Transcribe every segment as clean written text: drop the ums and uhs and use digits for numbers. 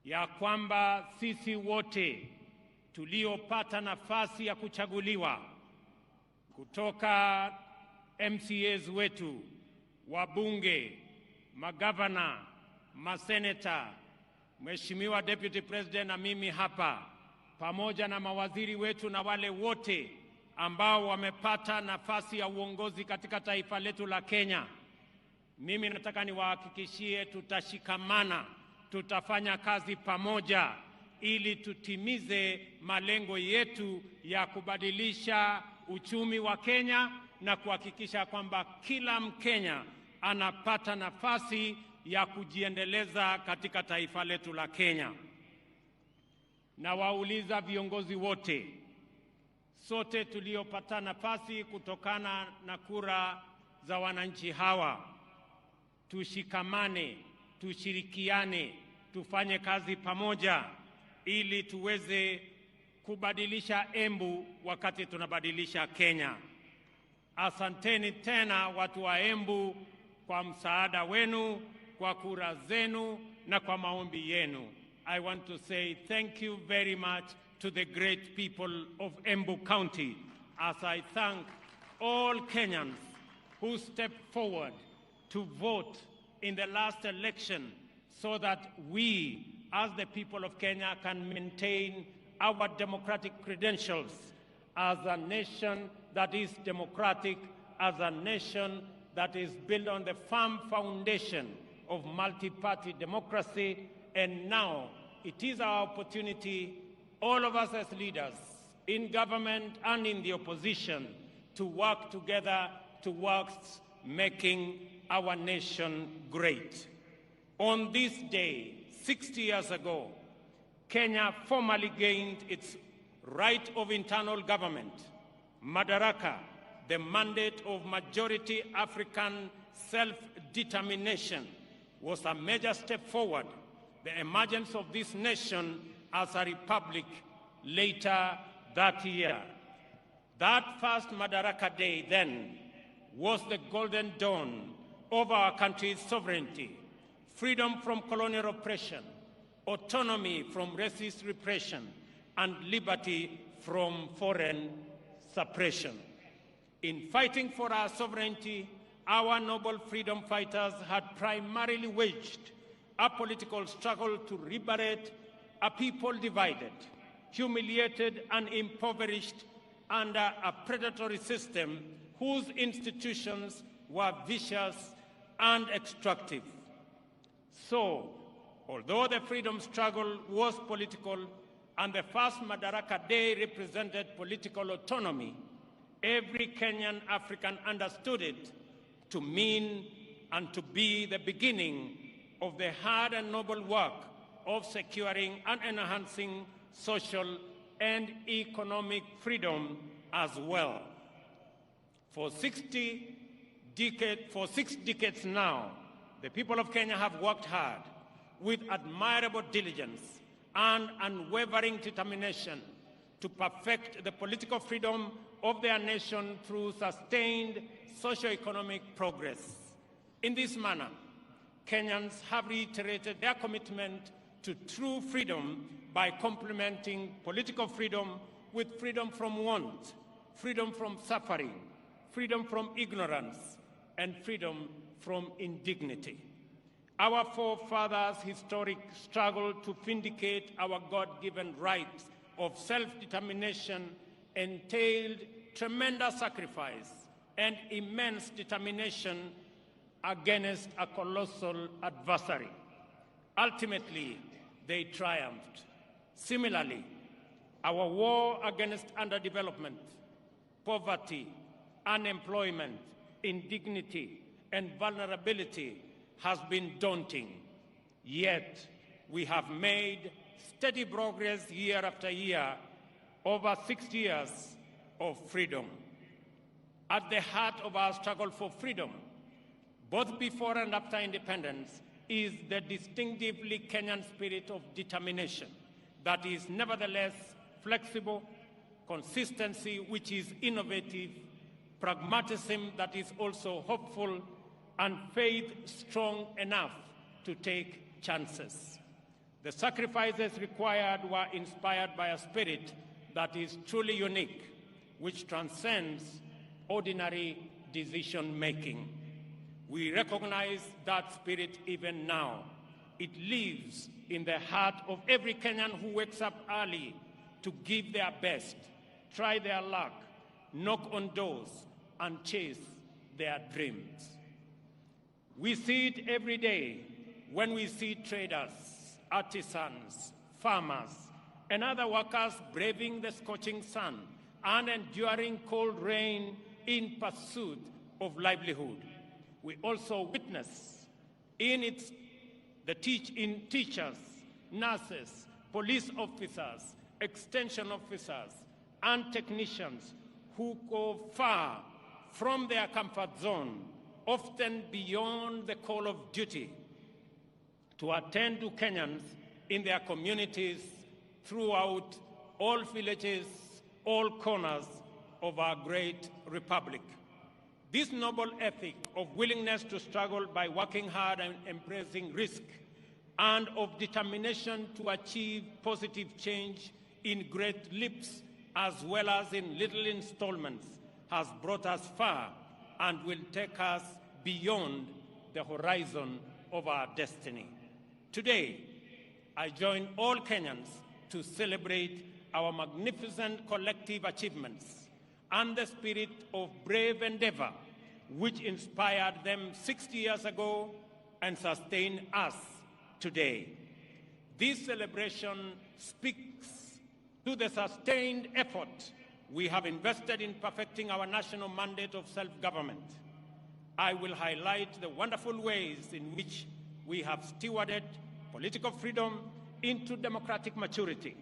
ya kwamba sisi wote tuliopata nafasi ya kuchaguliwa kutoka MCAs wetu, wabunge, magavana, maseneta, Mheshimiwa Deputy President na mimi hapa, pamoja na mawaziri wetu na wale wote ambao wamepata nafasi ya uongozi katika taifa letu la Kenya, mimi nataka niwahakikishie tutashikamana, tutafanya kazi pamoja ili tutimize malengo yetu ya kubadilisha uchumi wa Kenya na kuhakikisha kwamba kila Mkenya anapata nafasi ya kujiendeleza katika taifa letu la Kenya. Na wauliza viongozi wote, sote tuliopata nafasi kutokana na kura za wananchi hawa, tushikamane, tushirikiane, tufanye kazi pamoja ili tuweze kubadilisha Embu wakati tunabadilisha Kenya. Asanteni tena watu wa Embu kwa msaada wenu, kwa kura zenu na kwa maombi yenu. I want to say thank you very much to the great people of Embu County, as I thank all Kenyans who stepped forward to vote in the last election so that we, as the people of Kenya, can maintain our democratic credentials as a nation that is democratic, as a nation that is built on the firm foundation of multi-party democracy. And now it is our opportunity, all of us as leaders in government and in the opposition, to work together towards making our nation great. On this day, 60 years ago, Kenya formally gained its right of internal government. Madaraka, the mandate of majority African self-determination, was a major step forward. The emergence of this nation as a republic later that year. That first Madaraka Day then was the golden dawn of our country's sovereignty, freedom from colonial oppression, autonomy from racist repression, and liberty from foreign suppression. In fighting for our sovereignty, our noble freedom fighters had primarily waged a political struggle to liberate a people divided, humiliated, and impoverished under a predatory system whose institutions were vicious and extractive. So, although the freedom struggle was political and the first Madaraka Day represented political autonomy, every Kenyan African understood it to mean and to be the beginning of the hard and noble work of securing and enhancing social and economic freedom as well. For 6 decades now, the people of Kenya have worked hard with admirable diligence and unwavering determination to perfect the political freedom of their nation through sustained socio-economic progress. In this manner, Kenyans have reiterated their commitment to true freedom by complementing political freedom with freedom from want, freedom from suffering, freedom from ignorance, and freedom from indignity. Our forefathers' historic struggle to vindicate our God-given rights of self-determination entailed tremendous sacrifice and immense determination against a colossal adversary. Ultimately, they triumphed. Similarly, our war against underdevelopment, poverty, unemployment, indignity, and vulnerability has been daunting. Yet, we have made steady progress year after year over 60 years of freedom. At the heart of our struggle for freedom, both before and after independence, is the distinctively Kenyan spirit of determination that is nevertheless flexible, consistency which is innovative, pragmatism that is also hopeful, and faith strong enough to take chances. The sacrifices required were inspired by a spirit that is truly unique, which transcends ordinary decision-making. We recognize that spirit even now. It lives in the heart of every Kenyan who wakes up early to give their best, try their luck, knock on doors, and chase their dreams. We see it every day when we see traders, artisans, farmers, and other workers braving the scorching sun and enduring cold rain in pursuit of livelihood. We also witness in teachers, nurses, police officers, extension officers, and technicians who go far from their comfort zone, often beyond the call of duty, to attend to Kenyans in their communities throughout all villages, all corners of our great republic. This noble ethic of willingness to struggle by working hard and embracing risk, and of determination to achieve positive change in great leaps as well as in little installments, has brought us far and will take us beyond the horizon of our destiny. Today, I join all Kenyans to celebrate our magnificent collective achievements and the spirit of brave endeavor which inspired them 60 years ago and sustain us today. This celebration speaks to the sustained effort we have invested in perfecting our national mandate of self-government. I will highlight the wonderful ways in which we have stewarded political freedom into democratic maturity,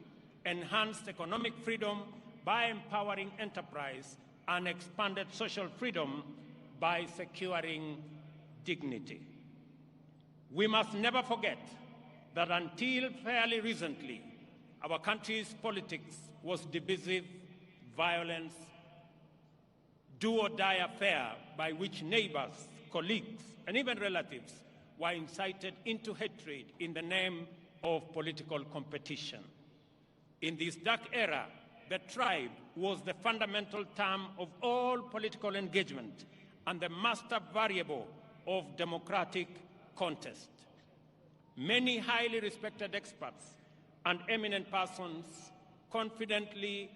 enhanced economic freedom by empowering enterprise, and expanded social freedom by securing dignity. We must never forget that until fairly recently, our country's politics was divisive, violence, do-or-die affair by which neighbors, colleagues, and even relatives were incited into hatred in the name of political competition. In this dark era, the tribe was the fundamental term of all political engagement and the master variable of democratic contest. Many highly respected experts and eminent persons confidently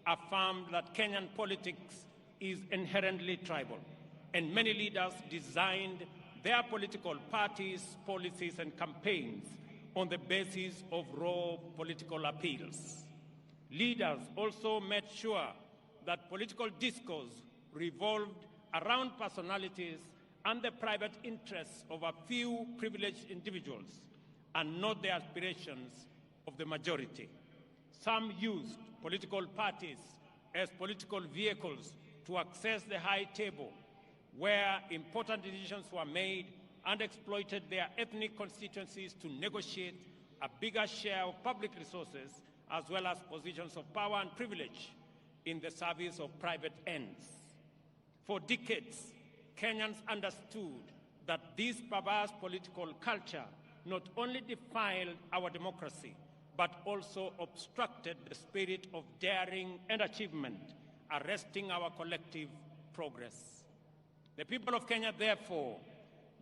affirmed that Kenyan politics is inherently tribal, and many leaders designed their political parties, policies, and campaigns on the basis of raw political appeals. Leaders also made sure that political discourse revolved around personalities and the private interests of a few privileged individuals and not the aspirations of the majority. Some used political parties as political vehicles to access the high table where important decisions were made and exploited their ethnic constituencies to negotiate a bigger share of public resources as well as positions of power and privilege in the service of private ends. For decades, Kenyans understood that this perverse political culture not only defiled our democracy, but also obstructed the spirit of daring and achievement, arresting our collective progress. The people of Kenya, therefore,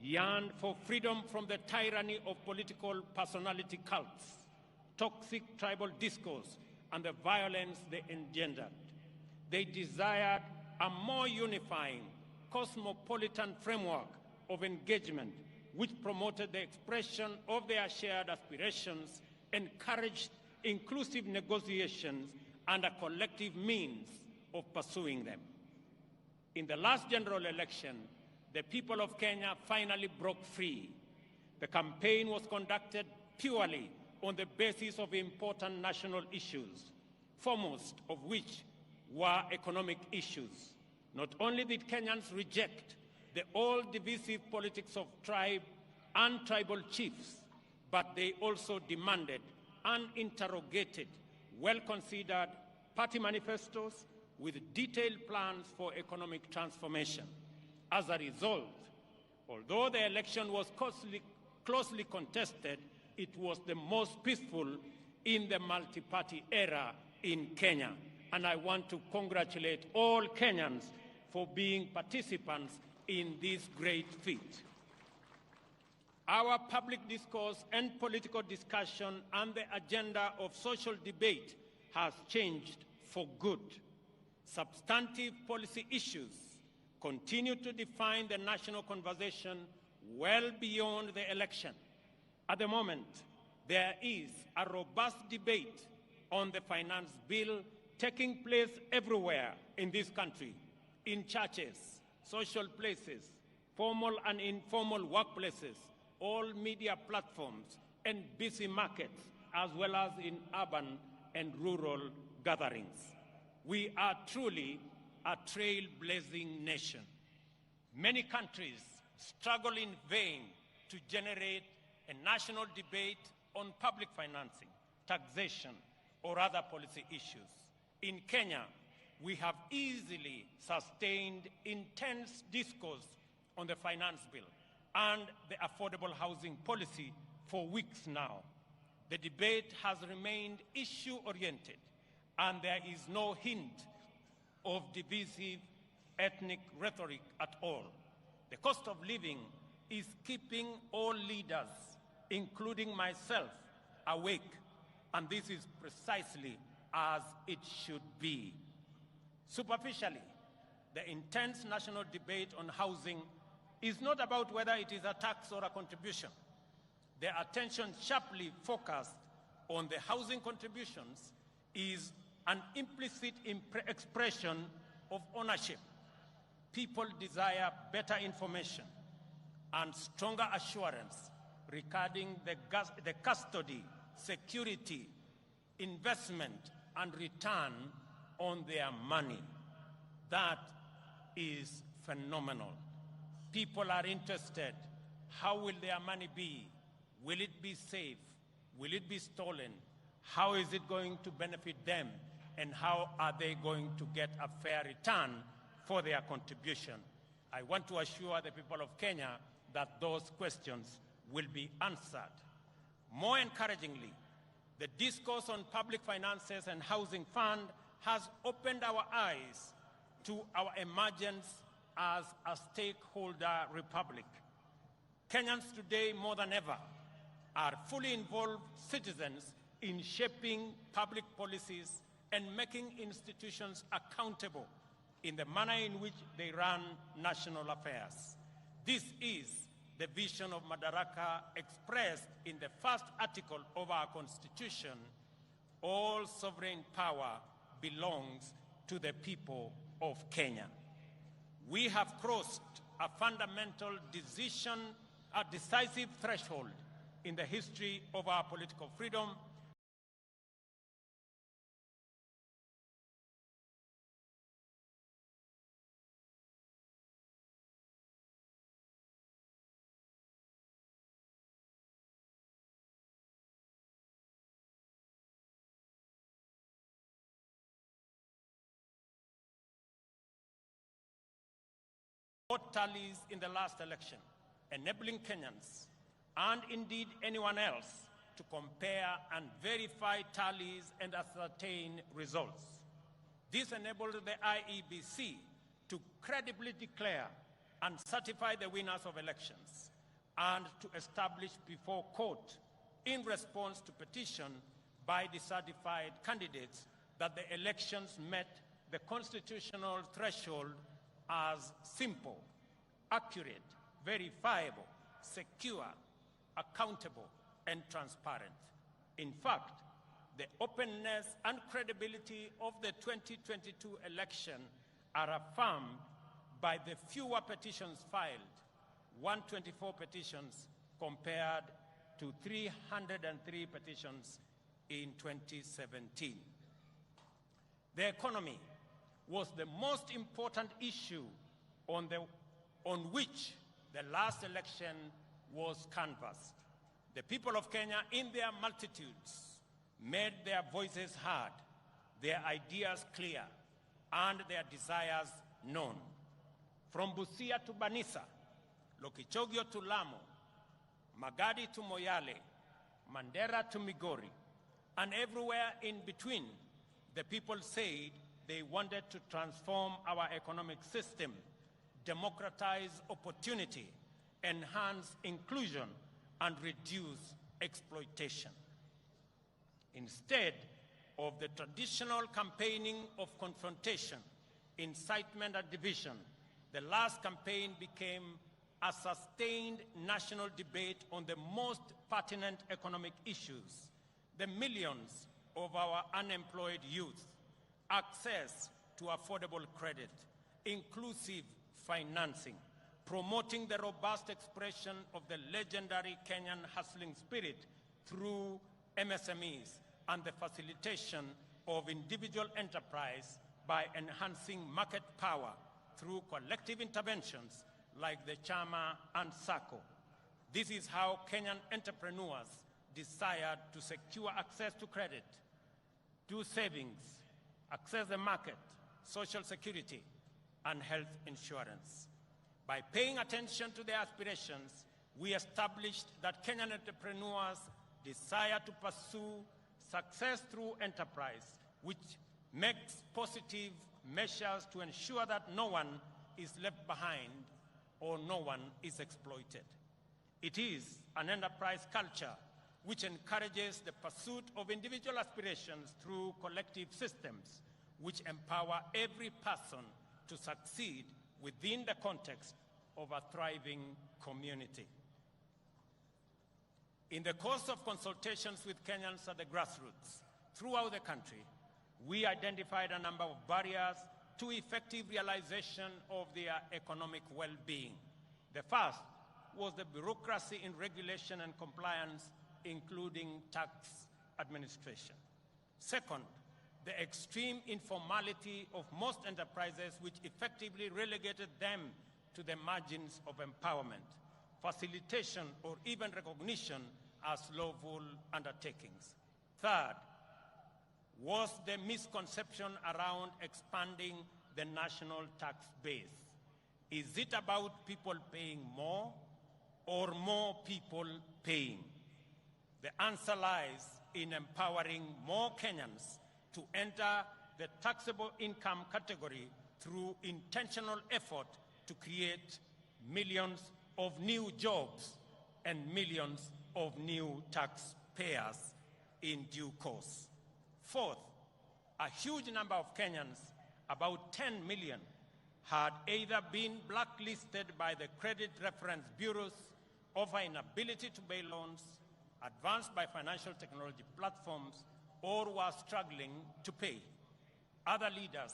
yearned for freedom from the tyranny of political personality cults, toxic tribal discourse, and the violence they engendered. They desired a more unifying, cosmopolitan framework of engagement which promoted the expression of their shared aspirations, encouraged inclusive negotiations, and a collective means of pursuing them. In the last general election, the people of Kenya finally broke free. The campaign was conducted purely on the basis of important national issues, foremost of which were economic issues. Not only did Kenyans reject the old divisive politics of tribe and tribal chiefs, but they also demanded and interrogated well-considered party manifestos with detailed plans for economic transformation. As a result, although the election was closely contested, it was the most peaceful in the multi-party era in Kenya. And I want to congratulate all Kenyans for being participants in this great feat. Our public discourse and political discussion and the agenda of social debate has changed for good. Substantive policy issues continue to define the national conversation well beyond the election. At the moment, there is a robust debate on the finance bill taking place everywhere in this country, in churches, social places, formal and informal workplaces, all media platforms, and busy markets, as well as in urban and rural gatherings. We are truly a trailblazing nation. Many countries struggle in vain to generate a national debate on public financing, taxation, or other policy issues. In Kenya, we have easily sustained intense discourse on the finance bill and the affordable housing policy for weeks now. The debate has remained issue-oriented, and there is no hint of divisive ethnic rhetoric at all. The cost of living is keeping all leaders, including myself, awake, and this is precisely as it should be. Superficially, the intense national debate on housing is not about whether it is a tax or a contribution. The attention sharply focused on the housing contributions is an implicit expression of ownership. People desire better information and stronger assurance regarding the custody, security, investment, and return on their money. That is phenomenal. People are interested. How will their money be? Will it be safe? Will it be stolen? How is it going to benefit them? And how are they going to get a fair return for their contribution? I want to assure the people of Kenya that those questions will be answered. More encouragingly, the discourse on public finances and housing fund has opened our eyes to our emergence as a stakeholder republic. Kenyans today, more than ever, are fully involved citizens in shaping public policies and making institutions accountable in the manner in which they run national affairs. This is the vision of Madaraka expressed in the first article of our Constitution. All sovereign power belongs to the people of Kenya. We have crossed a fundamental a decisive threshold in the history of our political freedom. Vote tallies in the last election, enabling Kenyans, and indeed anyone else, to compare and verify tallies and ascertain results. This enabled the IEBC to credibly declare and certify the winners of elections and to establish before court, in response to petition by the certified candidates, that the elections met the constitutional threshold as simple, accurate, verifiable, secure, accountable, and transparent. In fact, the openness and credibility of the 2022 election are affirmed by the fewer petitions filed, 124 petitions compared to 303 petitions in 2017. The economy was the most important issue on which the last election was canvassed. The people of Kenya, in their multitudes, made their voices heard, their ideas clear, and their desires known. From Busia to Banisa, Lokichogio to Lamu, Magadi to Moyale, Mandera to Migori, and everywhere in between, the people said they wanted to transform our economic system, democratize opportunity, enhance inclusion, and reduce exploitation. Instead of the traditional campaigning of confrontation, incitement, and division, the last campaign became a sustained national debate on the most pertinent economic issues: the millions of our unemployed youth, access to affordable credit, inclusive financing, promoting the robust expression of the legendary Kenyan hustling spirit through MSMEs, and the facilitation of individual enterprise by enhancing market power through collective interventions like the Chama and SACCO. This is how Kenyan entrepreneurs desired to secure access to credit, do savings, access the market, social security, and health insurance. By paying attention to their aspirations, we established that Kenyan entrepreneurs desire to pursue success through enterprise, which makes positive measures to ensure that no one is left behind or no one is exploited. It is an enterprise culture which encourages the pursuit of individual aspirations through collective systems, which empower every person to succeed within the context of a thriving community. In the course of consultations with Kenyans at the grassroots throughout the country, we identified a number of barriers to effective realization of their economic well-being. The first was the bureaucracy in regulation and compliance, including tax administration. Second, the extreme informality of most enterprises, which effectively relegated them to the margins of empowerment, facilitation, or even recognition as lawful undertakings. Third was the misconception around expanding the national tax base. Is it about people paying more or more people paying? The answer lies in empowering more Kenyans to enter the taxable income category through intentional effort to create millions of new jobs and millions of new taxpayers in due course. Fourth, a huge number of Kenyans, about 10 million, had either been blacklisted by the credit reference bureaus, of an inability to pay loans, advanced by financial technology platforms, or were struggling to pay. Other lenders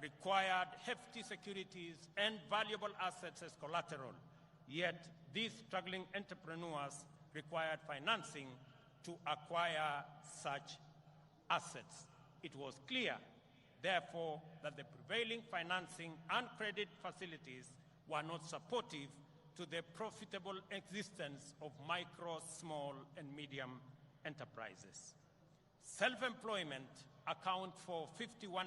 required hefty securities and valuable assets as collateral, yet these struggling entrepreneurs required financing to acquire such assets. It was clear, therefore, that the prevailing financing and credit facilities were not supportive to the profitable existence of micro, small, and medium enterprises. Self-employment accounts for 51%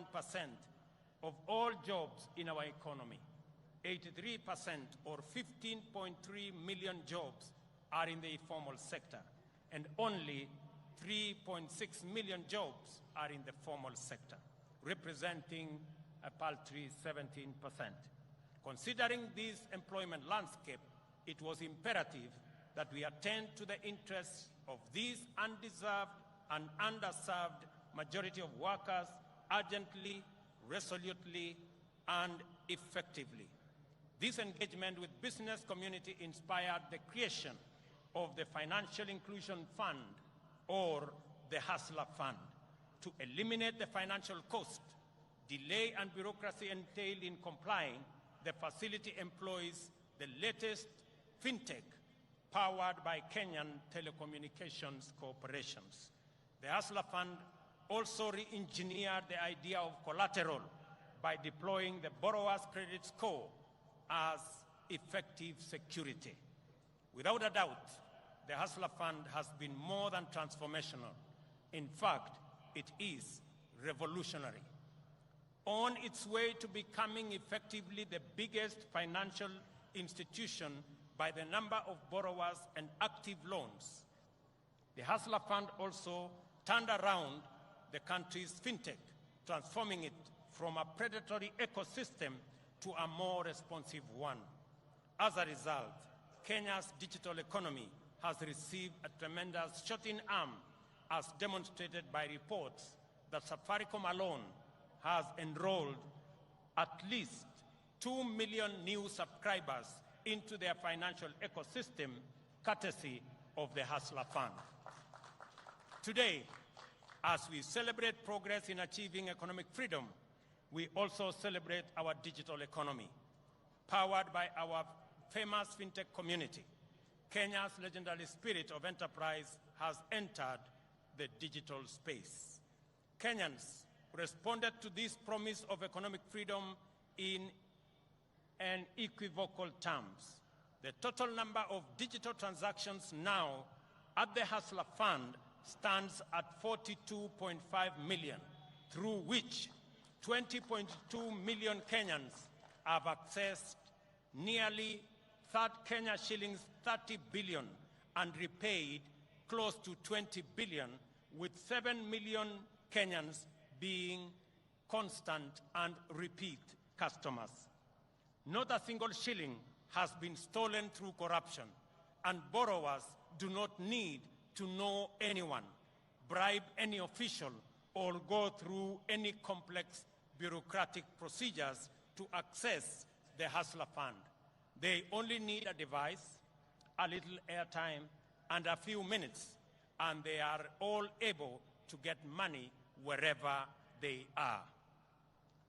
of all jobs in our economy. 83% or 15.3 million jobs are in the informal sector, and only 3.6 million jobs are in the formal sector, representing a paltry 17%. Considering this employment landscape, it was imperative that we attend to the interests of these undeserved and underserved majority of workers urgently, resolutely, and effectively. This engagement with business community inspired the creation of the Financial Inclusion Fund, or the Hustler Fund, to eliminate the financial cost, delay, and bureaucracy entailed in complying. The facility employs the latest fintech powered by Kenyan telecommunications corporations. The Hustler Fund also re-engineered the idea of collateral by deploying the borrower's credit score as effective security. Without a doubt, the Hustler Fund has been more than transformational. In fact, it is revolutionary. On its way to becoming effectively the biggest financial institution by the number of borrowers and active loans. The Hustler Fund also turned around the country's fintech, transforming it from a predatory ecosystem to a more responsive one. As a result, Kenya's digital economy has received a tremendous shot in arm, as demonstrated by reports that Safaricom alone has enrolled at least 2 million new subscribers into their financial ecosystem, courtesy of the Hustler Fund. Today, as we celebrate progress in achieving economic freedom, we also celebrate our digital economy. Powered by our famous fintech community, Kenya's legendary spirit of enterprise has entered the digital space. Kenyans responded to this promise of economic freedom in unequivocal terms. The total number of digital transactions now at the Hustler Fund stands at 42.5 million, through which 20.2 million Kenyans have accessed nearly Kenya shillings 30 billion and repaid close to 20 billion, with 7 million Kenyans being constant and repeat customers. Not a single shilling has been stolen through corruption, and borrowers do not need to know anyone, bribe any official, or go through any complex bureaucratic procedures to access the Hustler Fund. They only need a device, a little airtime, and a few minutes, and they are all able to get money wherever they are.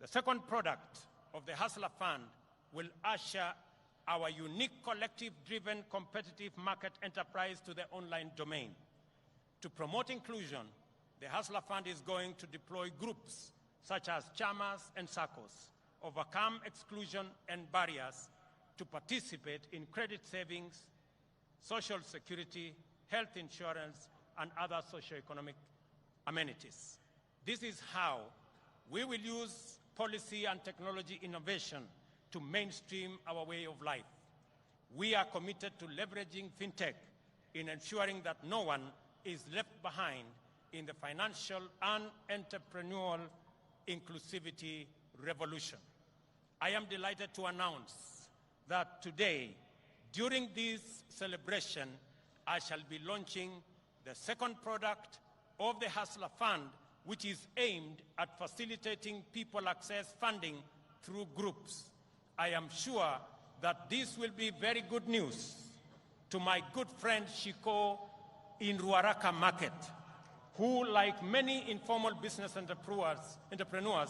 The second product of the Hustler Fund will usher our unique collective-driven competitive market enterprise to the online domain. To promote inclusion, the Hustler Fund is going to deploy groups such as chamas and SACCOs, overcome exclusion and barriers to participate in credit savings, social security, health insurance, and other socioeconomic amenities. This is how we will use policy and technology innovation to mainstream our way of life. We are committed to leveraging fintech in ensuring that no one is left behind in the financial and entrepreneurial inclusivity revolution. I am delighted to announce that today, during this celebration, I shall be launching the second product of the Hustler Fund, which is aimed at facilitating people access funding through groups. I am sure that this will be very good news to my good friend Shiko in Madaraka market, who, like many informal business entrepreneurs,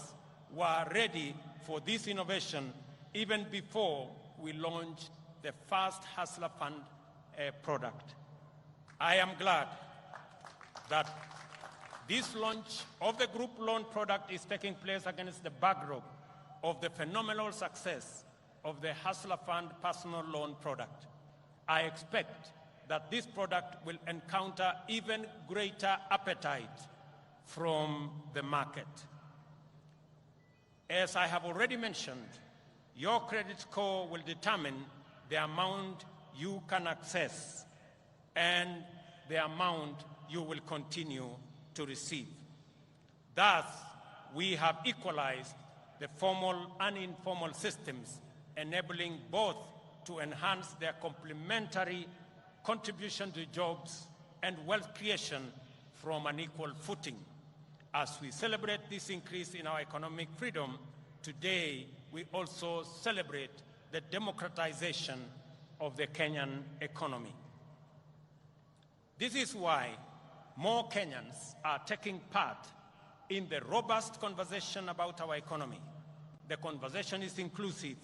were ready for this innovation even before we launched the first Hustler Fund product. I am glad that this launch of the group loan product is taking place against the backdrop of the phenomenal success of the Hustler Fund personal loan product. I expect that this product will encounter even greater appetite from the market. As I have already mentioned, your credit score will determine the amount you can access and the amount you will continue to receive. Thus, we have equalized the formal and informal systems, enabling both to enhance their complementary contribution to jobs and wealth creation from an equal footing. As we celebrate this increase in our economic freedom, today we also celebrate the democratization of the Kenyan economy. This is why more Kenyans are taking part in the robust conversation about our economy. The conversation is inclusive,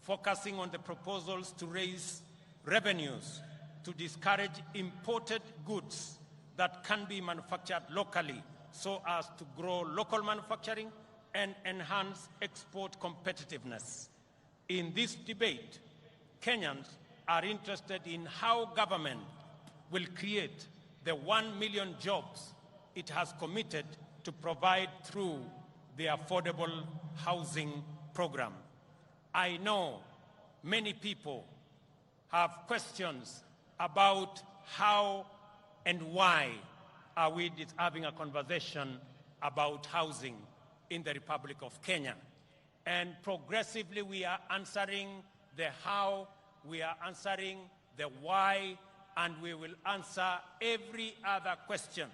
focusing on the proposals to raise revenues, to discourage imported goods that can be manufactured locally so as to grow local manufacturing and enhance export competitiveness. In this debate, Kenyans are interested in how government will create the 1 million jobs it has committed to provide through the affordable housing program. I know many people have questions about how and why are we having a conversation about housing in the Republic of Kenya. And progressively we are answering the how, we are answering the why, and we will answer every other question.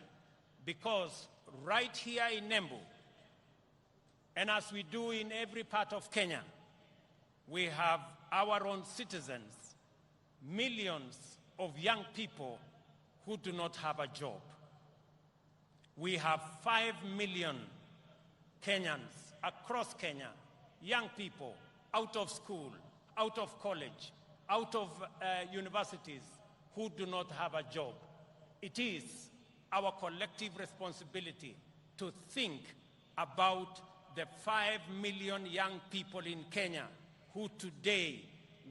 Because right here in Embu, and as we do in every part of Kenya, we have our own citizens, millions of young people who do not have a job. We have 5 million Kenyans across Kenya, young people out of school, out of college, out of universities who do not have a job. It is our collective responsibility to think about the 5 million young people in Kenya who today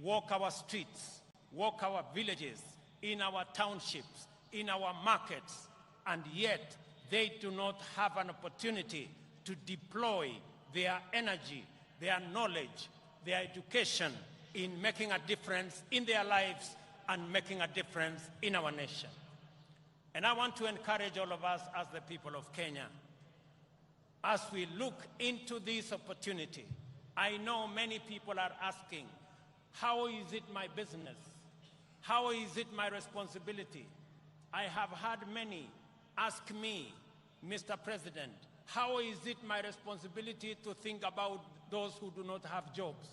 walk our streets, walk our villages, in our townships, in our markets, and yet they do not have an opportunity to deploy their energy, their knowledge, their education in making a difference in their lives and making a difference in our nation. And I want to encourage all of us as the people of Kenya, as we look into this opportunity. I know many people are asking, how is it my business? How is it my responsibility? I have had many ask me, Mr. President, how is it my responsibility to think about those who do not have jobs?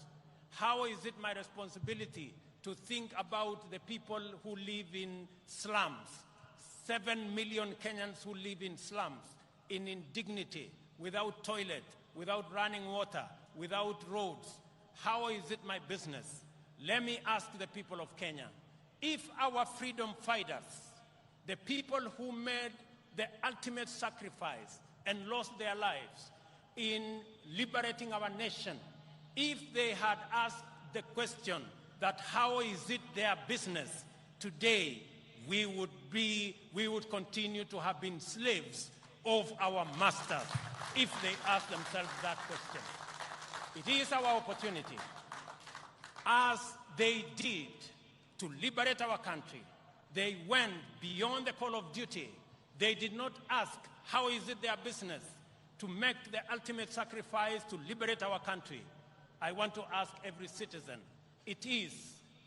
How is it my responsibility to think about the people who live in slums? 7 million Kenyans who live in slums, in indignity, without toilet, without running water, without roads. How is it my business? Let me ask the people of Kenya, if our freedom fighters, the people who made the ultimate sacrifice and lost their lives in liberating our nation, if they had asked the question that how is it their business, today we would continue to have been slaves of our masters if they asked themselves that question. It is our opportunity, as they did, to liberate our country. They went beyond the call of duty. They did not ask, how is it their business to make the ultimate sacrifice to liberate our country? I want to ask every citizen, it is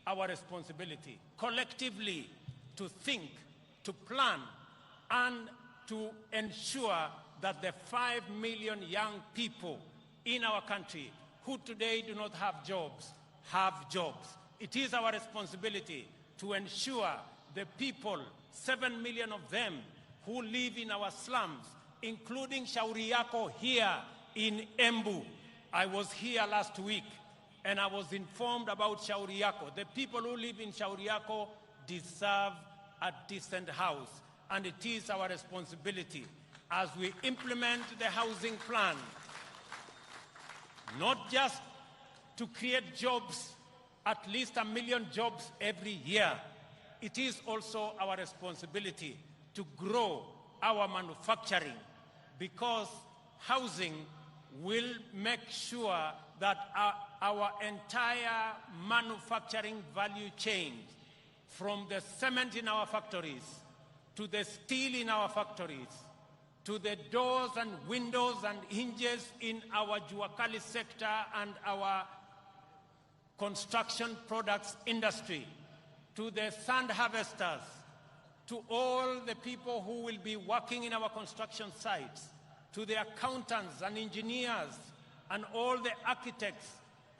our responsibility collectively to think, to plan, and to ensure that the 5 million young people in our country who today do not have jobs, have jobs. It is our responsibility to ensure the people, 7 million of them, who live in our slums, including Shauri Yako here in Embu. I was here last week and I was informed about Shauri Yako. The people who live in Shauri Yako deserve a decent house, and it is our responsibility as we implement the housing plan, not just to create jobs, at least 1 million jobs every year. It is also our responsibility to grow our manufacturing, because housing will make sure that our entire manufacturing value chain, from the cement in our factories, to the steel in our factories, to the doors and windows and hinges in our Juakali sector and our construction products industry, to the sand harvesters, to all the people who will be working in our construction sites, to the accountants and engineers and all the architects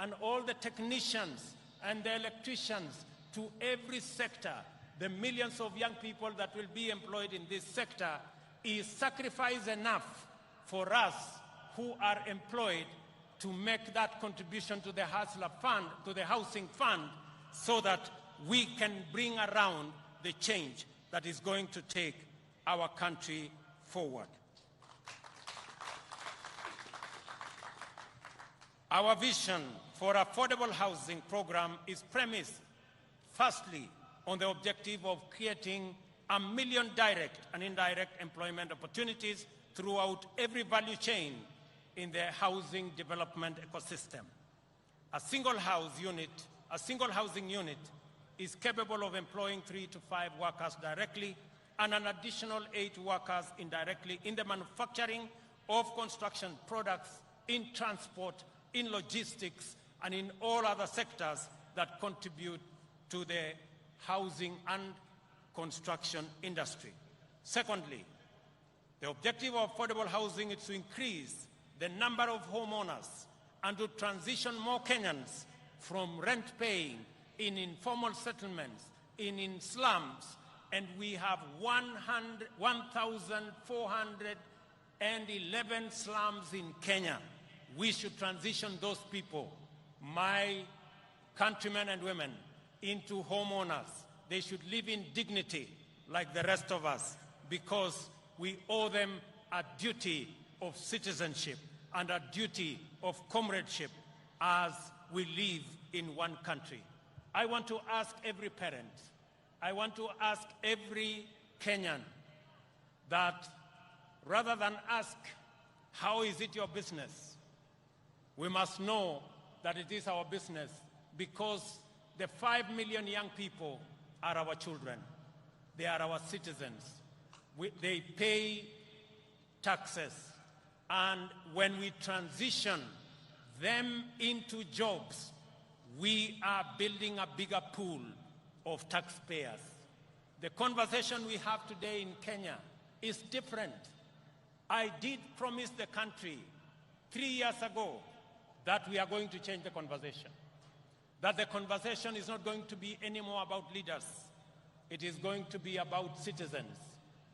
and all the technicians and the electricians, to every sector, the millions of young people that will be employed in this sector, is sacrifice enough for us who are employed to make that contribution to the Hustler Fund, to the Housing Fund, so that we can bring around the change that is going to take our country forward. Our vision for affordable housing program is premised, firstly, on the objective of creating 1 million direct and indirect employment opportunities throughout every value chain in the housing development ecosystem. A single housing unit is capable of employing 3 to 5 workers directly and an additional 8 workers indirectly in the manufacturing of construction products, in transport, in logistics, and in all other sectors that contribute to the housing and construction industry. Secondly, the objective of affordable housing is to increase the number of homeowners and to transition more Kenyans from rent-paying in informal settlements, in slums, and we have 1,411 slums in Kenya. We should transition those people, my countrymen and women, into homeowners. They should live in dignity like the rest of us, because we owe them a duty of citizenship and a duty of comradeship as we live in one country. I want to ask every parent, I want to ask every Kenyan that rather than ask, how is it your business? We must know that it is our business, because the 5 million young people are our children. They are our citizens. They pay taxes. And when we transition them into jobs, we are building a bigger pool of taxpayers. The conversation we have today in Kenya is different. I did promise the country 3 years ago that we are going to change the conversation. That the conversation is not going to be anymore about leaders. It is going to be about citizens.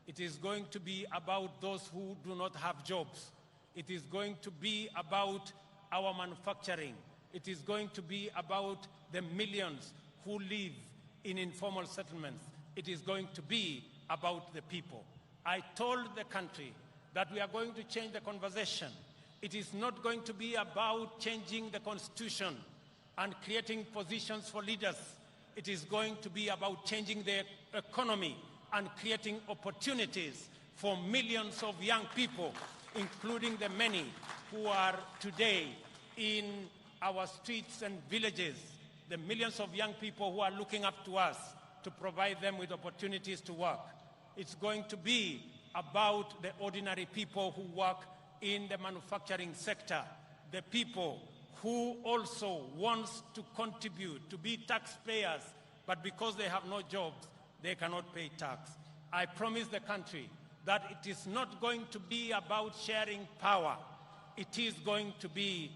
It is going to be about those who do not have jobs. It is going to be about our manufacturing. It is going to be about the millions who live in informal settlements. It is going to be about the people. I told the country that we are going to change the conversation. It is not going to be about changing the constitution and creating positions for leaders. It is going to be about changing the economy and creating opportunities for millions of young people, including the many who are today in our streets and villages, the millions of young people who are looking up to us to provide them with opportunities to work. It's going to be about the ordinary people who work in the manufacturing sector, the people who also wants to contribute, to be taxpayers, but because they have no jobs, they cannot pay tax. I promise the country that it is not going to be about sharing power. It is going to be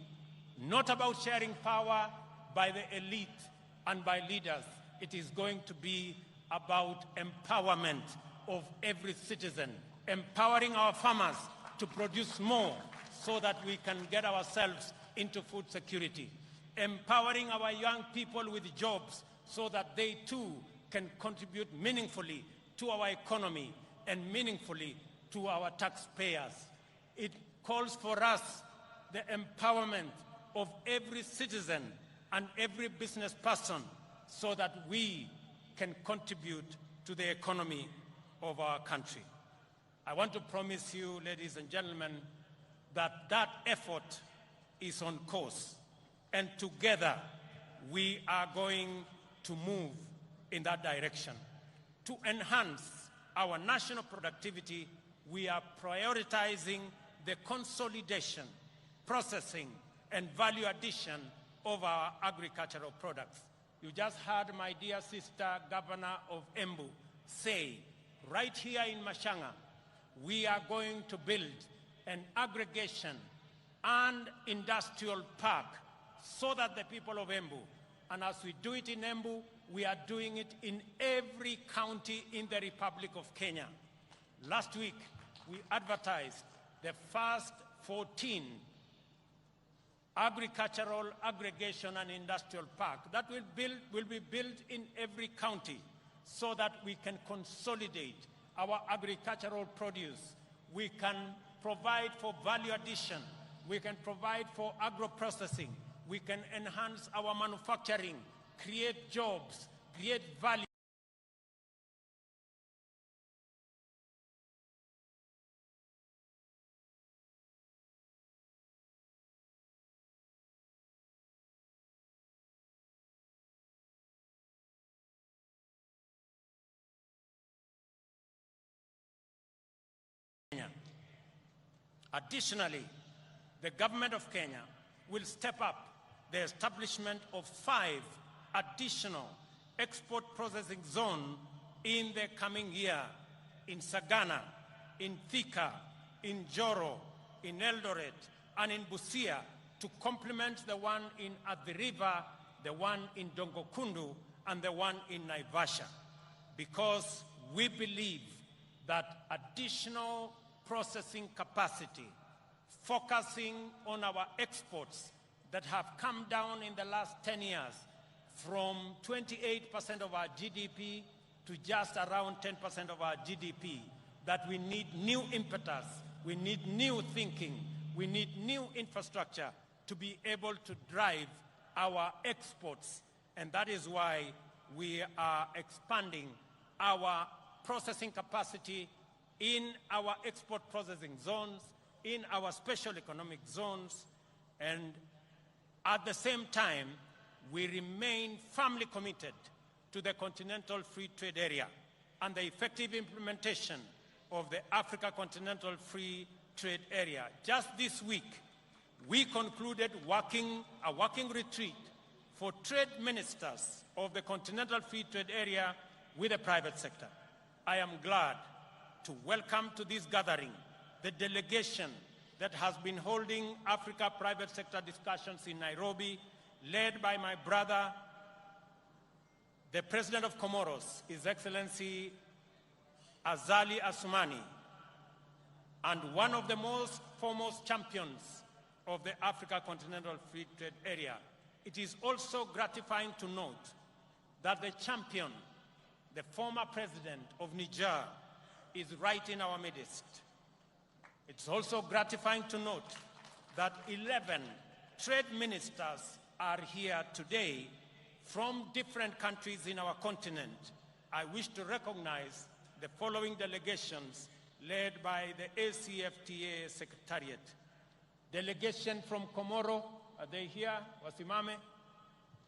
not about sharing power by the elite and by leaders. It is going to be about empowerment of every citizen, empowering our farmers to produce more so that we can get ourselves into food security, empowering our young people with jobs so that they too can contribute meaningfully to our economy and meaningfully to our taxpayers. It calls for us the empowerment of every citizen and every business person so that we can contribute to the economy of our country. I want to promise you, ladies and gentlemen, that that effort is on course, and together we are going to move in that direction. To enhance our national productivity, we are prioritizing the consolidation, processing, and value addition of our agricultural products. You just heard my dear sister, Governor of Embu, say, right here in Mashanga, we are going to build an aggregation and industrial park so that the people of Embu, and as we do it in Embu, we are doing it in every county in the Republic of Kenya. Last week, we advertised the first 14 agricultural aggregation and industrial park that will be built in every county so that we can consolidate our agricultural produce. We can provide for value addition. We can provide for agro-processing. We can enhance our manufacturing, create jobs, create value. Additionally, the government of Kenya will step up the establishment of 5 additional export processing zones in the coming year in Sagana, in Thika, in Joro, in Eldoret, and in Busia to complement the one in Athi River, the one in Dongokundu, and the one in Naivasha, because we believe that additional processing capacity, focusing on our exports that have come down in the last 10 years from 28% of our GDP to just around 10% of our GDP, that we need new impetus, we need new thinking, we need new infrastructure to be able to drive our exports. And that is why we are expanding our processing capacity in our export processing zones, in our special economic zones, and at the same time, we remain firmly committed to the Continental Free Trade Area and the effective implementation of the Africa Continental Free Trade Area. Just this week, we concluded a working retreat for trade ministers of the Continental Free Trade Area with the private sector. I am glad to welcome to this gathering the delegation that has been holding Africa private sector discussions in Nairobi, led by my brother, the President of Comoros, His Excellency Azali Assoumani, and one of the most foremost champions of the Africa Continental Free Trade Area. It is also gratifying to note that the champion, the former president of Niger, is right in our midst. It's also gratifying to note that 11 trade ministers are here today from different countries in our continent. I wish to recognize the following delegations led by the ACFTA Secretariat. Delegation from Comoro, are they here? Wasimame?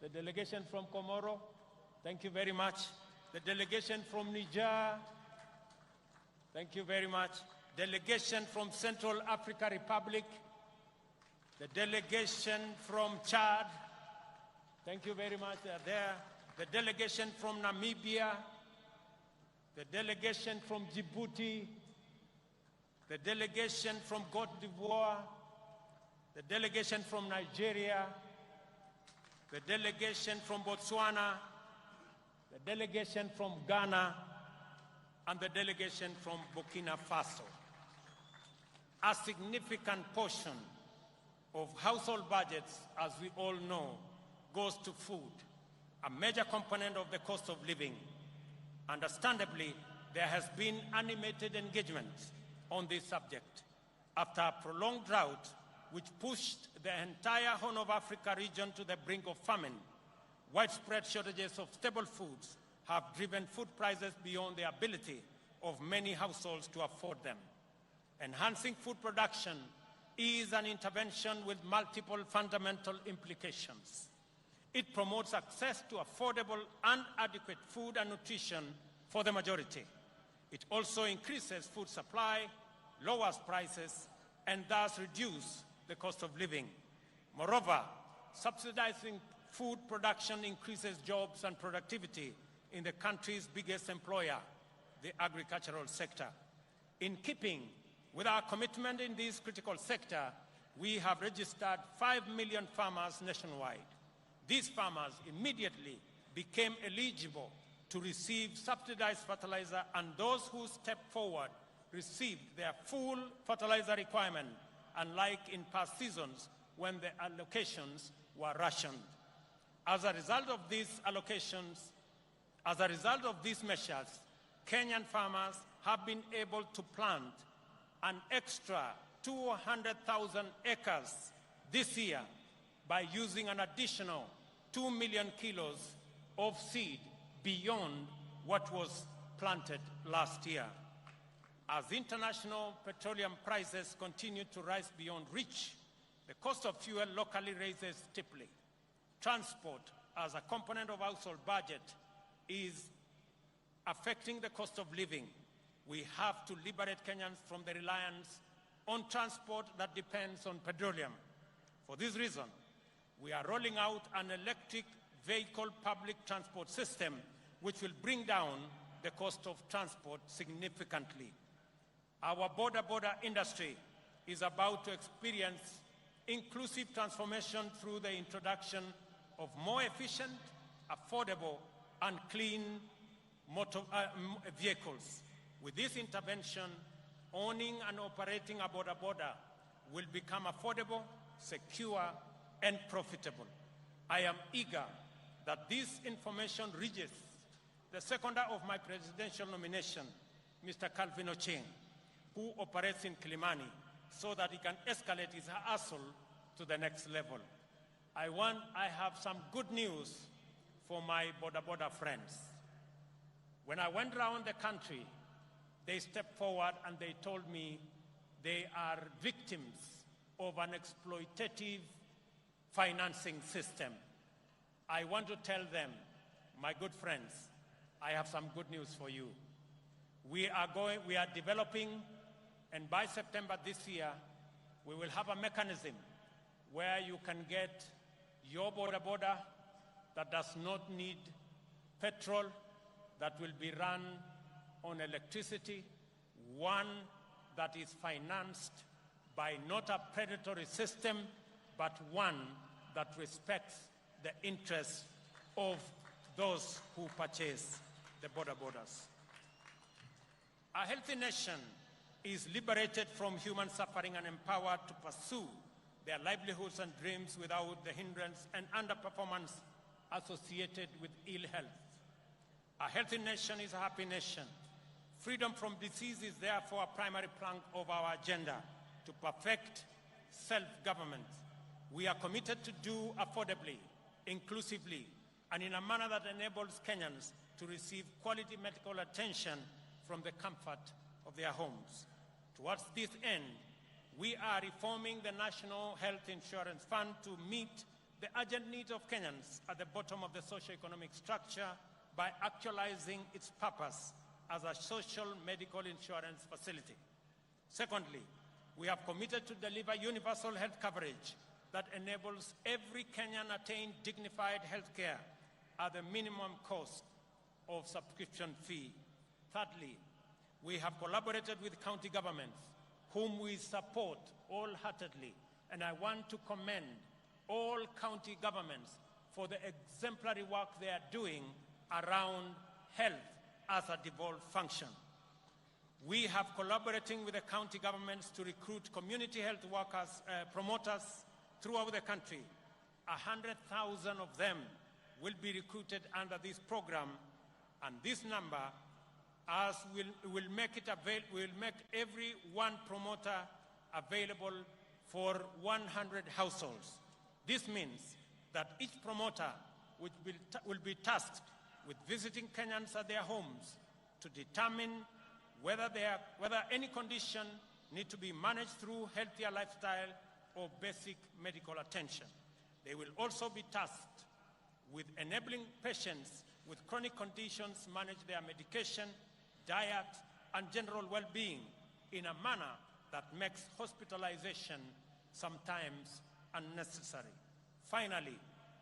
The delegation from Comoro, thank you very much. The delegation from Niger, thank you very much. Delegation from Central Africa Republic, the delegation from Chad, thank you very much, they are there. The delegation from Namibia, the delegation from Djibouti, the delegation from Cote d'Ivoire, the delegation from Nigeria, the delegation from Botswana, the delegation from Ghana, and the delegation from Burkina Faso. A significant portion of household budgets, as we all know, goes to food, a major component of the cost of living. Understandably, there has been animated engagement on this subject. After a prolonged drought, which pushed the entire Horn of Africa region to the brink of famine, widespread shortages of staple foods have driven food prices beyond the ability of many households to afford them. Enhancing food production is an intervention with multiple fundamental implications. It promotes access to affordable and adequate food and nutrition for the majority. It also increases food supply, lowers prices, and thus reduces the cost of living. Moreover, subsidizing food production increases jobs and productivity in the country's biggest employer, the agricultural sector. In keeping with our commitment in this critical sector, we have registered 5 million farmers nationwide. These farmers immediately became eligible to receive subsidized fertilizer, and those who stepped forward received their full fertilizer requirement, unlike in past seasons when the allocations were rationed. As a result of these allocations, as a result of these measures, Kenyan farmers have been able to plant an extra 200,000 acres this year by using an additional 2 million kilos of seed beyond what was planted last year. As international petroleum prices continue to rise beyond reach, the cost of fuel locally raises steeply. Transport, as a component of household budget, is affecting the cost of living. We have to liberate Kenyans from the reliance on transport that depends on petroleum. For this reason, we are rolling out an electric vehicle public transport system which will bring down the cost of transport significantly. Our border industry is about to experience inclusive transformation through the introduction of more efficient, affordable, and clean vehicles. With this intervention, owning and operating a border will become affordable, secure, and profitable. I am eager that this information reaches the seconder of my presidential nomination, Mr. Calvin Ochieng, who operates in Kilimani, so that he can escalate his hustle to the next level. I have some good news for my border friends. When I went around the country, they stepped forward and they told me they are victims of an exploitative financing system. I want to tell them, my good friends, I have some good news for you. We are developing, and by September this year, we will have a mechanism where you can get your border that does not need petrol, that will be run on electricity, one that is financed by not a predatory system, but one that respects the interests of those who purchase the borders. A healthy nation is liberated from human suffering and empowered to pursue their livelihoods and dreams without the hindrance and underperformance associated with ill health. A healthy nation is a happy nation. Freedom from disease is therefore a primary plank of our agenda to perfect self-government. We are committed to do affordably, inclusively, and in a manner that enables Kenyans to receive quality medical attention from the comfort of their homes. Towards this end, we are reforming the National Health Insurance Fund to meet the urgent needs of Kenyans at the bottom of the socio-economic structure by actualizing its purpose as a social medical insurance facility. Secondly, we have committed to deliver universal health coverage that enables every Kenyan attain dignified health care at the minimum cost of subscription fee. Thirdly, we have collaborated with county governments, whom we support wholeheartedly, and I want to commend all county governments for the exemplary work they are doing around health as a devolved function. We have collaborating with the county governments to recruit community health workers, promoters throughout the country. 100,000 of them will be recruited under this program, and this number will make every one promoter available for 100 households. This means that each promoter will be tasked with visiting Kenyans at their homes to determine whether any condition need to be managed through healthier lifestyle or basic medical attention. They will also be tasked with enabling patients with chronic conditions manage their medication, diet, and general well-being in a manner that makes hospitalization sometimes unnecessary. Finally,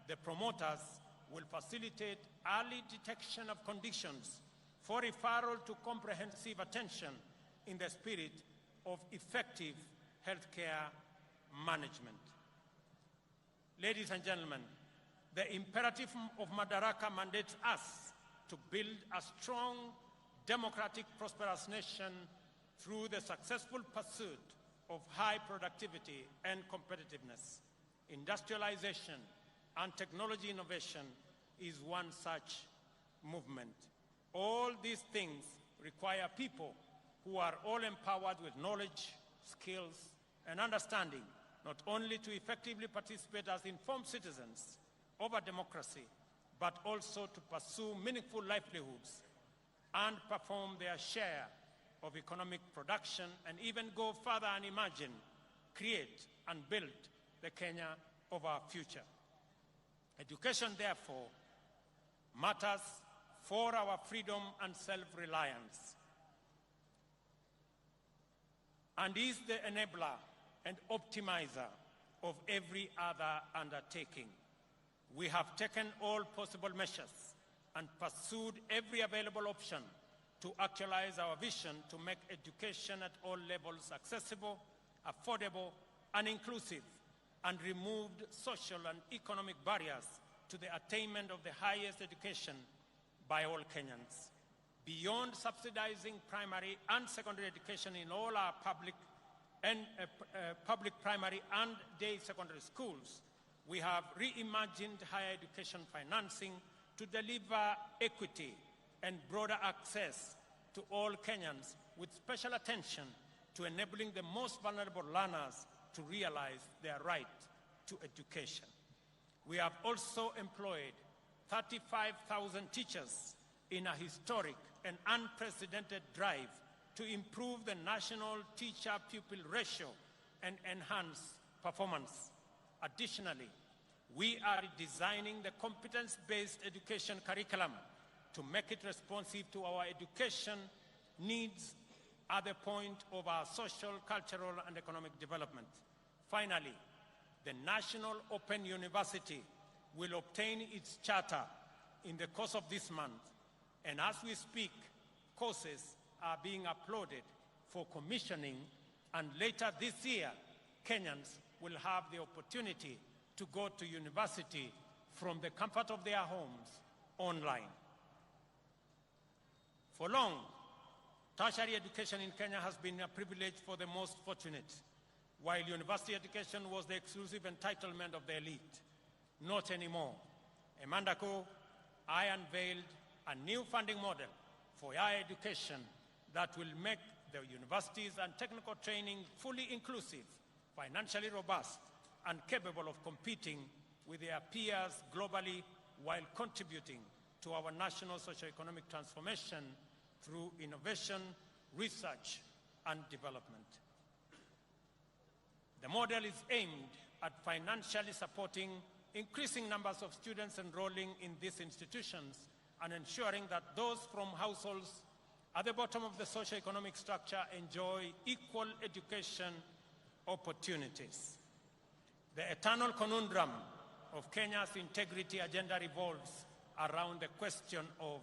the promoters will facilitate early detection of conditions for referral to comprehensive attention in the spirit of effective healthcare management. Ladies and gentlemen, the imperative of Madaraka mandates us to build a strong, democratic, prosperous nation through the successful pursuit of high productivity and competitiveness. Industrialization and technology innovation is one such movement. All these things require people who are all empowered with knowledge, skills, and understanding, not only to effectively participate as informed citizens over democracy, but also to pursue meaningful livelihoods and perform their share of economic production, and even go further and imagine, create, and build the Kenya of our future. Education, therefore, matters for our freedom and self-reliance. and is the enabler and optimizer of every other undertaking. We have taken all possible measures and pursued every available option to actualize our vision to make education at all levels accessible, affordable, and inclusive, and removed social and economic barriers to the attainment of the highest education by all Kenyans. Beyond subsidizing primary and secondary education in all our public primary and day secondary schools, we have reimagined higher education financing to deliver equity and broader access to all Kenyans, with special attention to enabling the most vulnerable learners to realize their right to education. We have also employed 35,000 teachers in a historic and unprecedented drive to improve the national teacher-pupil ratio and enhance performance. Additionally, we are designing the competence-based education curriculum to make it responsive to our education needs at the point of our social, cultural, and economic development. Finally, the National Open University will obtain its charter in the course of this month, and as we speak, courses are being uploaded for commissioning, and later this year, Kenyans will have the opportunity to go to university from the comfort of their homes online. For long, tertiary education in Kenya has been a privilege for the most fortunate, while university education was the exclusive entitlement of the elite. Not anymore. A month ago, I unveiled a new funding model for higher education that will make the universities and technical training fully inclusive, financially robust, and capable of competing with their peers globally while contributing to our national socio-economic transformation through innovation, research, and development. The model is aimed at financially supporting increasing numbers of students enrolling in these institutions and ensuring that those from households at the bottom of the socio-economic structure enjoy equal education opportunities. The eternal conundrum of Kenya's integrity agenda revolves around the question of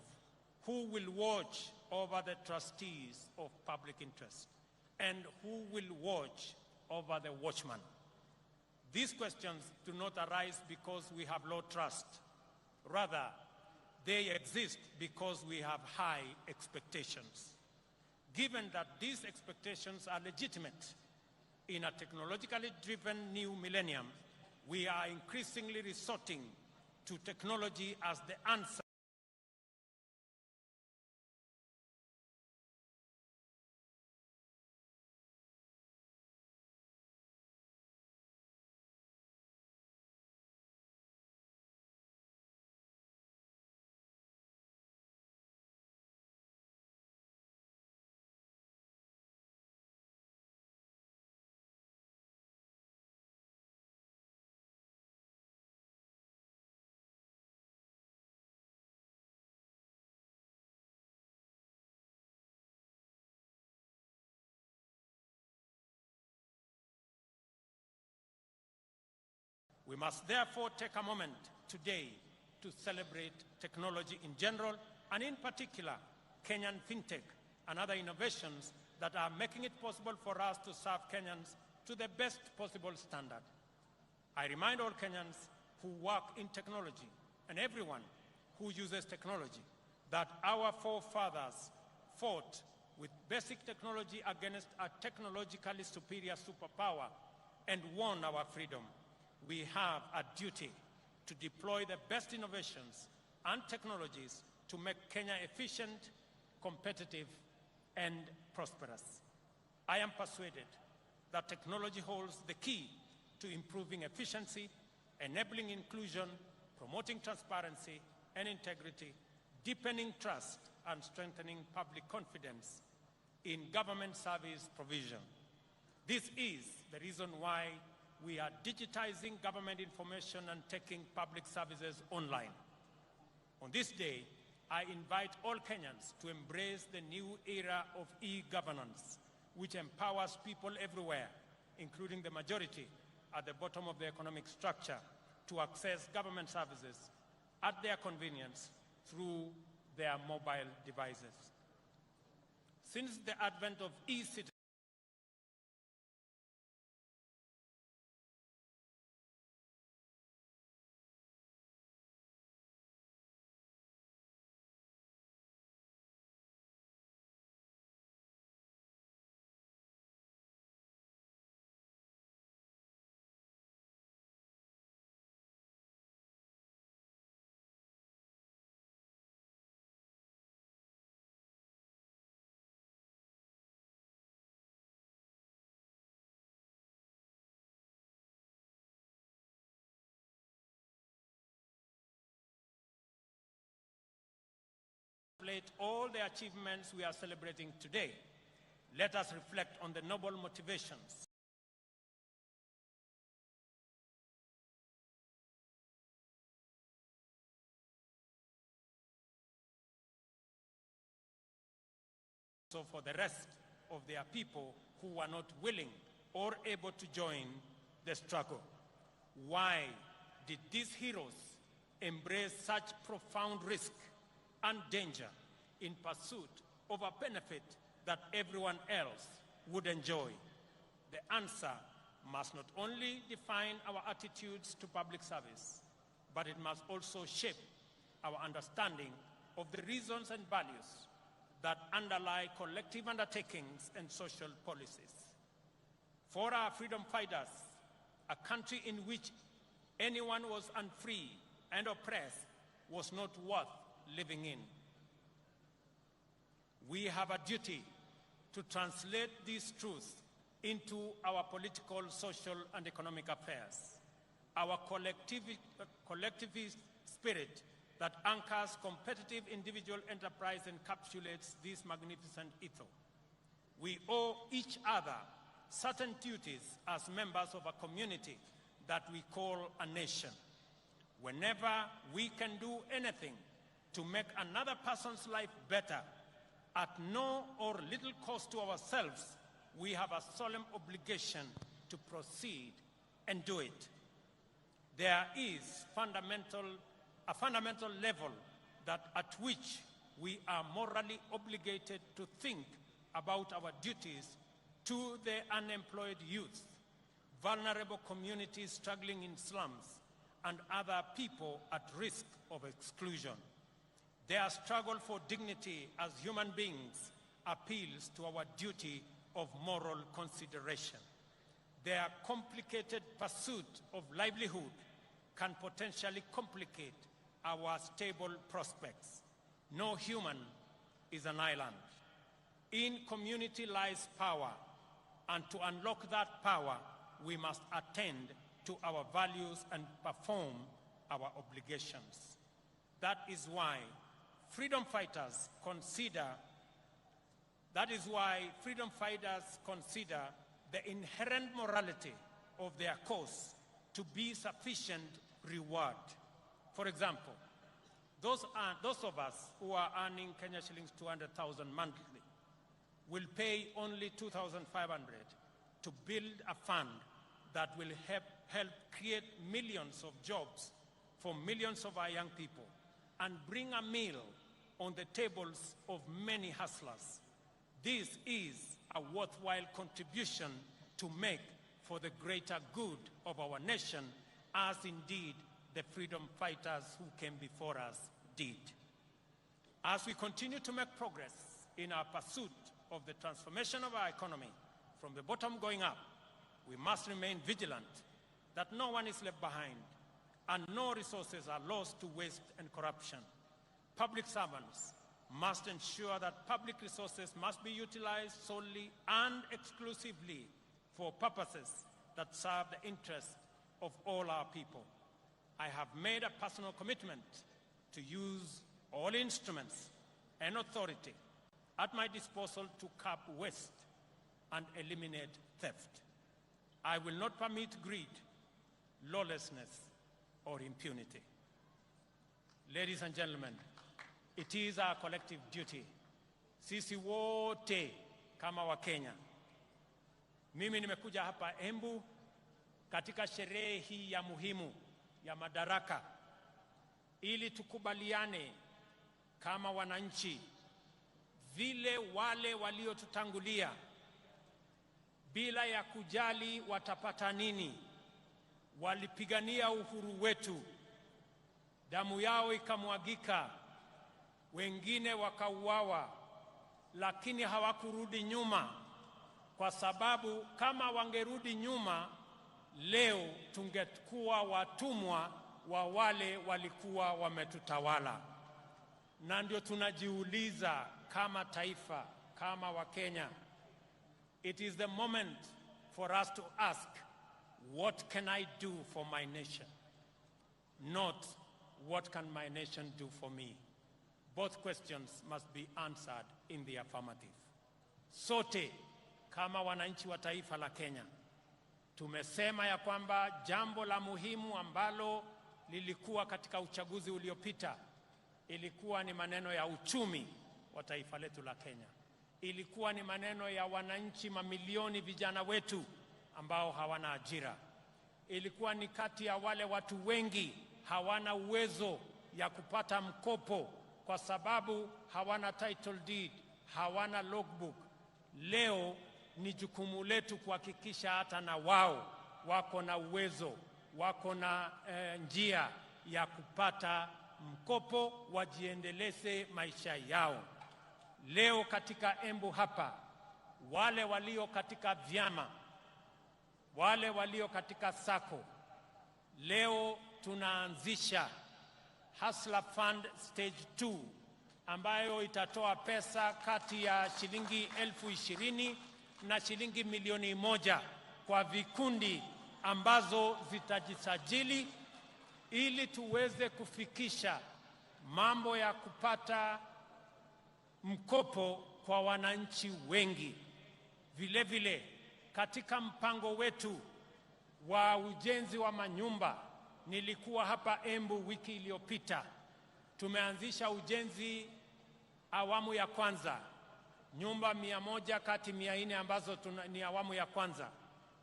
who will watch over the trustees of public interest and who will watch over the watchman. These questions do not arise because we have low trust. Rather, they exist because we have high expectations. Given that these expectations are legitimate, in a technologically driven new millennium, we are increasingly resorting to technology as the answer. We must therefore take a moment today to celebrate technology in general, and in particular, Kenyan fintech and other innovations that are making it possible for us to serve Kenyans to the best possible standard. I remind all Kenyans who work in technology and everyone who uses technology that our forefathers fought with basic technology against a technologically superior superpower and won our freedom. We have a duty to deploy the best innovations and technologies to make Kenya efficient, competitive, and prosperous. I am persuaded that technology holds the key to improving efficiency, enabling inclusion, promoting transparency and integrity, deepening trust, and strengthening public confidence in government service provision. This is the reason why we are digitizing government information and taking public services online. On this day, I invite all Kenyans to embrace the new era of e-governance, which empowers people everywhere, including the majority at the bottom of the economic structure, to access government services at their convenience through their mobile devices. Since the advent of e-citizenship, all the achievements we are celebrating today, let us reflect on the noble motivations so for the rest of their people who were not willing or able to join the struggle. Why did these heroes embrace such profound risk and danger in pursuit of a benefit that everyone else would enjoy? The answer must not only define our attitudes to public service, but it must also shape our understanding of the reasons and values that underlie collective undertakings and social policies. For our freedom fighters, a country in which anyone was unfree and oppressed was not worth living in. We have a duty to translate these truths into our political, social, and economic affairs. Our collectivist spirit that anchors competitive individual enterprise encapsulates this magnificent ethos. We owe each other certain duties as members of a community that we call a nation. Whenever we can do anything to make another person's life better, at no or little cost to ourselves, we have a solemn obligation to proceed and do it. There is a fundamental level at which we are morally obligated to think about our duties to the unemployed youth, vulnerable communities struggling in slums, and other people at risk of exclusion. Their struggle for dignity as human beings appeals to our duty of moral consideration. Their complicated pursuit of livelihood can potentially complicate our stable prospects. No human is an island. In community lies power, and to unlock that power, we must attend to our values and perform our obligations. That is why freedom fighters consider the inherent morality of their cause to be sufficient reward. For example, those of us who are earning Kenya shillings 200,000 monthly will pay only 2,500 to build a fund that will help create millions of jobs for millions of our young people and bring a meal on the tables of many hustlers. This is a worthwhile contribution to make for the greater good of our nation, as indeed the freedom fighters who came before us did. As we continue to make progress in our pursuit of the transformation of our economy from the bottom going up, we must remain vigilant that no one is left behind and no resources are lost to waste and corruption. Public servants must ensure that public resources must be utilized solely and exclusively for purposes that serve the interests of all our people. I have made a personal commitment to use all instruments and authority at my disposal to curb waste and eliminate theft. I will not permit greed, lawlessness, or impunity. Ladies and gentlemen, it is our collective duty, sisi wote kama wa Kenya, Mimi nimekuja hapa Embu katika sherehe hii ya muhimu ya Madaraka ili tukubaliane kama wananchi vile wale waliotutangulia bila ya kujali watapata nini walipigania uhuru wetu, damu yao ikamwagika, wengine wakauawa, lakini hawakurudi nyuma, kwa sababu kama wangerudi nyuma leo tungekuwa watumwa wa wale walikuwa wametutawala. Na ndio tunajiuliza kama taifa, kama Wakenya, it is the moment for us to ask, what can I do for my nation? Not, what can my nation do for me? Both questions must be answered in the affirmative. Sote kama wananchi wa taifa la Kenya tumesema ya kwamba jambo la muhimu ambalo lilikuwa katika uchaguzi uliopita ilikuwa ni maneno ya uchumi wa taifa letu la Kenya. Ilikuwa ni maneno ya wananchi mamilioni vijana wetu ambao hawana ajira. Ilikuwa ni kati ya wale watu wengi hawana uwezo ya kupata mkopo kwa sababu hawana title deed, hawana logbook. Leo ni jukumu letu kuhakikisha hata na wao wako na uwezo, wako na njia ya kupata mkopo wajiendeleze maisha yao. Leo katika Embu hapa, wale walio katika vyama, wale walio katika sako, leo tunaanzisha Hustler Fund Stage 2 ambayo itatoa pesa kati ya shilingi 20,000 na shilingi 1,000,000 kwa vikundi ambazo zitajisajili ili tuweze kufikisha mambo ya kupata mkopo kwa wananchi wengi. Vile vile katika mpango wetu wa ujenzi wa manyumba, nilikuwa hapa Embu wiki iliyopita, tumeanzisha ujenzi awamu ya kwanza, nyumba 100 kati 400 ambazo ni awamu ya kwanza.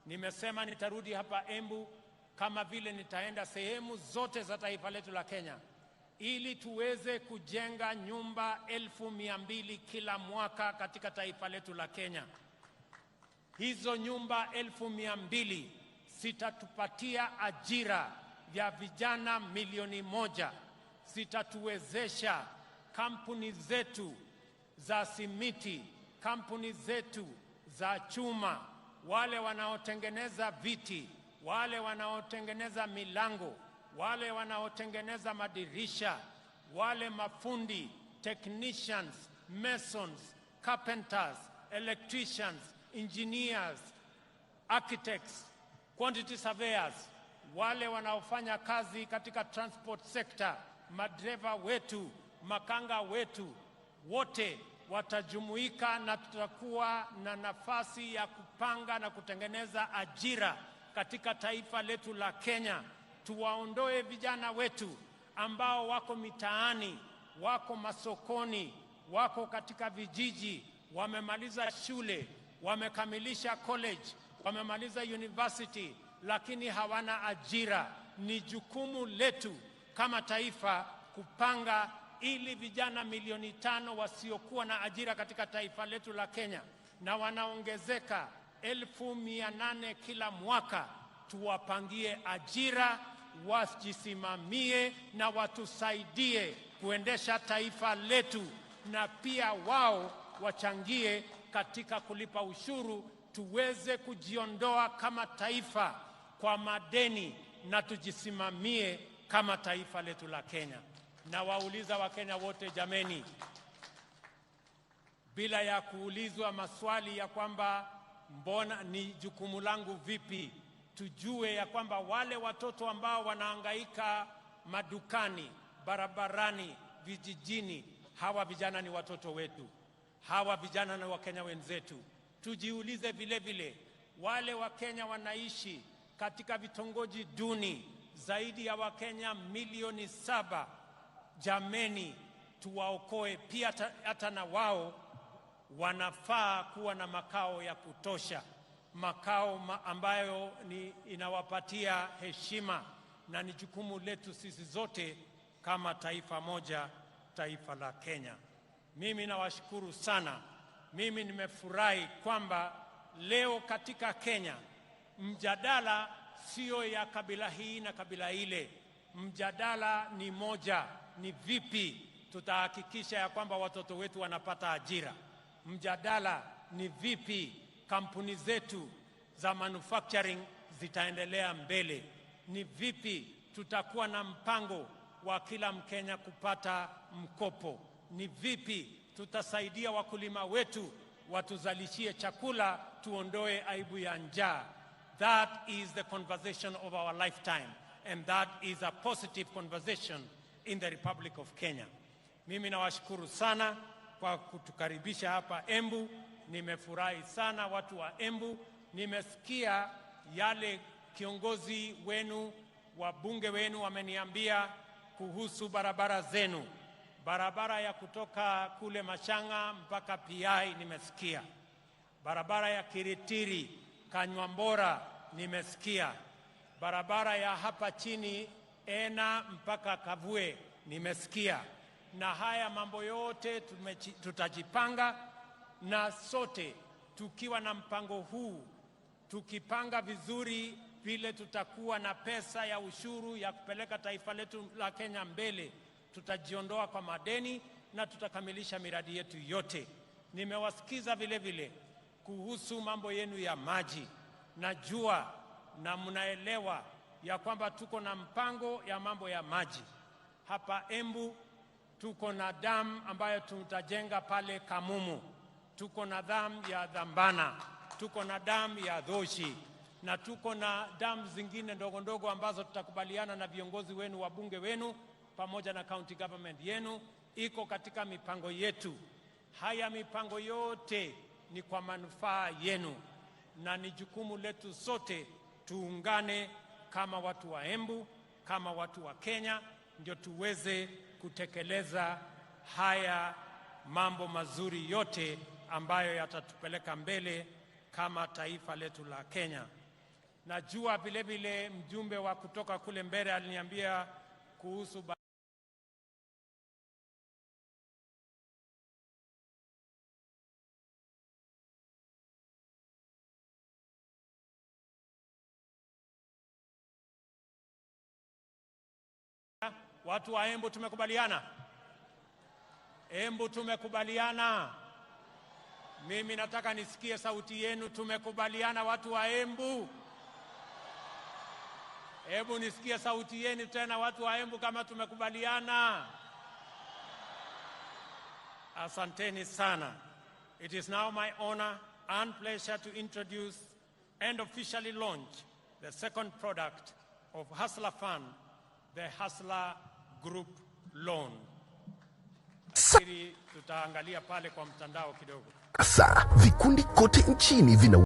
Nimesema nitarudi hapa Embu kama vile nitaenda sehemu zote za taifa letu la Kenya ili tuweze kujenga nyumba 200,000 kila mwaka katika taifa letu la Kenya. Hizo nyumba 200,000 zitatupatia ajira ya vijana 1,000,000, zitatuwezesha kampuni zetu za simiti, kampuni zetu za chuma, wale wanaotengeneza viti, wale wanaotengeneza milango, wale wanaotengeneza madirisha, wale mafundi, technicians, masons, carpenters, electricians, engineers, architects, quantity surveyors, wale wanaofanya kazi katika transport sector, madereva wetu, makanga wetu, wote watajumuika na tutakuwa na nafasi ya kupanga na kutengeneza ajira katika taifa letu la Kenya. Tuwaondoe vijana wetu ambao wako mitaani, wako masokoni, wako katika vijiji, wamemaliza shule, wamekamilisha college, wamemaliza university, lakini hawana ajira. Ni jukumu letu kama taifa kupanga ili vijana 500,000 wasiokuwa na ajira katika taifa letu la Kenya, na wanaongezeka 800,000 kila mwaka, tuwapangie ajira, wajisimamie na watusaidie kuendesha taifa letu, na pia wao wachangie katika kulipa ushuru, tuweze kujiondoa kama taifa kwa madeni na tujisimamie kama taifa letu la Kenya. Na wauliza Wakenya wote, jameni, bila ya kuulizwa maswali ya kwamba mbona ni jukumu langu vipi, tujue ya kwamba wale watoto ambao wanahangaika madukani, barabarani, vijijini, hawa vijana ni watoto wetu, hawa vijana ni Wakenya wenzetu. Tujiulize vile vile wale Wakenya wanaishi katika vitongoji duni, zaidi ya Wakenya 7,000,000. Jameni, tuwaokoe pia, hata na wao wanafaa kuwa na makao ya kutosha. makao ambayo inawapatia heshima, na ni jukumu letu sisi zote kama taifa moja, taifa la Kenya. Mimi nawashukuru sana. Mimi nimefurahi kwamba leo katika Kenya mjadala sio ya kabila hii na kabila ile. Mjadala ni moja, ni vipi tutahakikisha ya kwamba watoto wetu wanapata ajira. Mjadala ni vipi kampuni zetu za manufacturing zitaendelea mbele. Ni vipi tutakuwa na mpango wa kila Mkenya kupata mkopo. Ni vipi tutasaidia wakulima wetu watuzalishie chakula, tuondoe aibu ya njaa. That is the conversation of our lifetime, and that is a positive conversation in the Republic of Kenya. Mimi nawashukuru sana kwa kutukaribisha hapa Embu. Nimefurahi sana watu wa Embu. Nimesikia yale kiongozi wenu, wabunge wenu wameniambia kuhusu barabara zenu. Barabara ya kutoka kule Mashanga mpaka PI nimesikia. Barabara ya Kiritiri, Kanywambora nimesikia. Barabara ya hapa chini Ena mpaka Kavue nimesikia. Na haya mambo yote tutajipanga, na sote tukiwa na mpango huu, tukipanga vizuri vile tutakuwa na pesa ya ushuru ya kupeleka taifa letu la Kenya mbele, tutajiondoa kwa madeni na tutakamilisha miradi yetu yote. Nimewasikiza vile vile kuhusu mambo yenu ya maji. Najua na mnaelewa ya kwamba tuko na mpango ya mambo ya maji. Hapa Embu tuko na dam ambayo tutajenga pale Kamumu. Tuko na dam ya Dhambana. Tuko na dam ya Dhoshi. Na tuko na dam zingine ndogo ndogo ambazo tutakubaliana na viongozi wenu, wabunge wenu, pamoja na county government yenu. Iko katika mipango yetu. Haya mipango yote ni kwa manufaa yenu, na ni jukumu letu sote tuungane kama watu wa Embu, kama watu wa Kenya, ndio tuweze kutekeleza haya mambo mazuri yote ambayo yatatupeleka mbele kama taifa letu la Kenya. Najua vile vile mjumbe wa kutoka kule mbele aliniambia kuhusu watu wa Embu. Tumekubaliana? Embu tumekubaliana? Mimi nataka nisikie sauti yenu. Tumekubaliana watu wa Embu? Hebu nisikie sauti yenu tena watu wa Embu kama tumekubaliana. Asanteni sana. It is now my honor and pleasure to introduce and officially launch the second product of Hustler Fund, the Hustler Group Loan. Akiri tutaangalia pale kwa mtandao kidogo. Sasa vikundi kote nchini vina